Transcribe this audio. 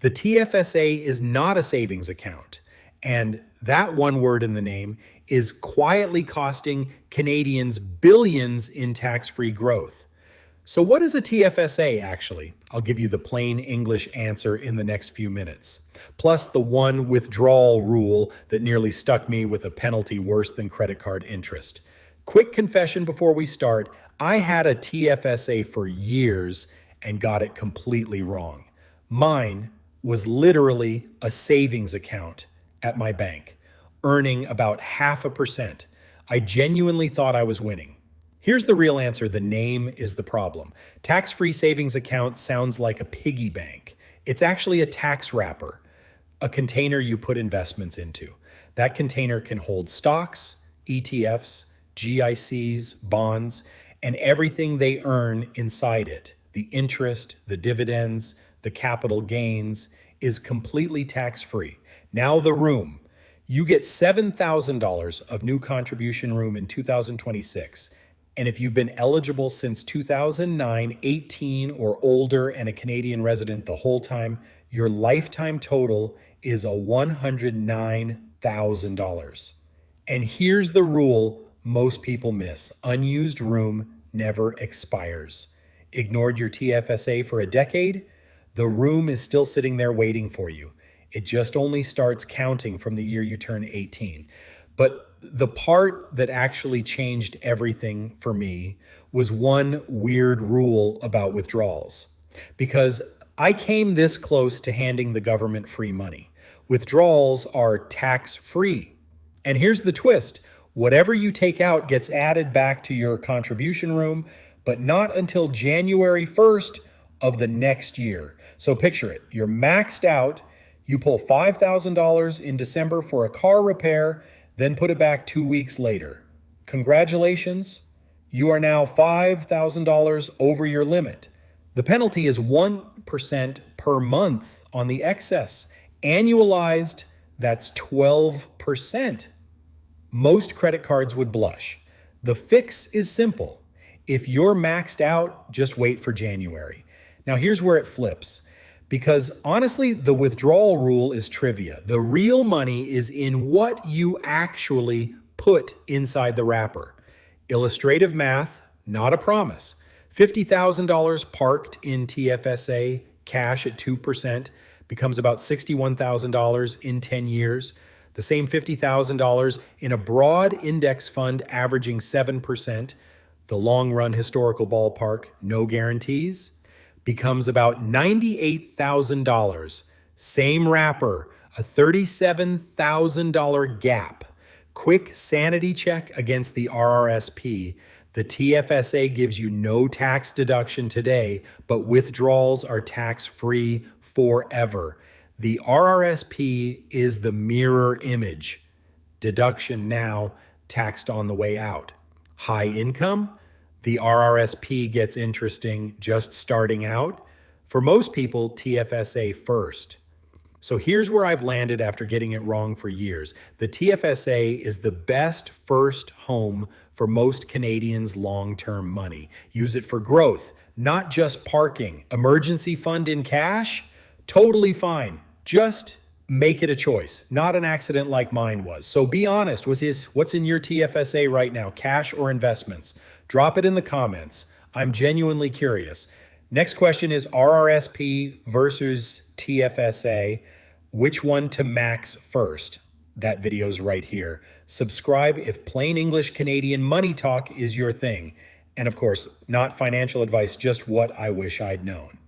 The TFSA is not a savings account, and that one word in the name is quietly costing Canadians billions in tax-free growth. So what is a TFSA actually? I'll give you the plain English answer in the next few minutes. Plus the one withdrawal rule that nearly stuck me with a penalty worse than credit card interest. Quick confession before we start, I had a TFSA for years and got it completely wrong. Mine was literally a savings account at my bank, earning about 0.5%. I genuinely thought I was winning. Here's the real answer. The name is the problem. Tax-free savings account sounds like a piggy bank. It's actually a tax wrapper, a container you put investments into. That container can hold stocks, ETFs, GICs, bonds, and everything they earn inside it. The interest, the dividends, the capital gains is completely tax-free. Now the room. You get $7,000 of new contribution room in 2026. And if you've been eligible since 2009, 18 or older and a Canadian resident the whole time, your lifetime total is a $109,000. And here's the rule most people miss. Unused room never expires. Ignored your TFSA for a decade? The room is still sitting there waiting for you. It just only starts counting from the year you turn 18. But the part that actually changed everything for me was one weird rule about withdrawals. Because I came this close to handing the government free money. Withdrawals are tax-free. And here's the twist. Whatever you take out gets added back to your contribution room, but not until January 1st of the next year. So picture it. You're maxed out. You pull $5,000 in December for a car repair, then put it back 2 weeks later. Congratulations. You are now $5,000 over your limit. The penalty is 1% per month on the excess. Annualized, that's 12%. Most credit cards would blush. The fix is simple. If you're maxed out, just wait for January. Now here's where it flips. Because honestly, the withdrawal rule is trivia. The real money is in what you actually put inside the wrapper. Illustrative math, not a promise. $50,000 parked in TFSA cash at 2% becomes about $61,000 in 10 years. The same $50,000 in a broad index fund averaging 7%, the long-run historical ballpark, no guarantees, becomes about $98,000. Same wrapper, a $37,000 gap. Quick sanity check against the RRSP. The TFSA gives you no tax deduction today, but withdrawals are tax-free forever. The RRSP is the mirror image. Deduction now, taxed on the way out. High income? The RRSP gets interesting just starting out. For most people, TFSA first. So here's where I've landed after getting it wrong for years. The TFSA is the best first home for most Canadians' long-term money. Use it for growth, not just parking. Emergency fund in cash? Totally fine. Just make it a choice, not an accident like mine was. So be honest, what's in your TFSA right now, cash or investments? Drop it in the comments. I'm genuinely curious. Next question is RRSP versus TFSA. Which one to max first? That video's right here. Subscribe if plain English Canadian money talk is your thing. And of course, not financial advice, just what I wish I'd known.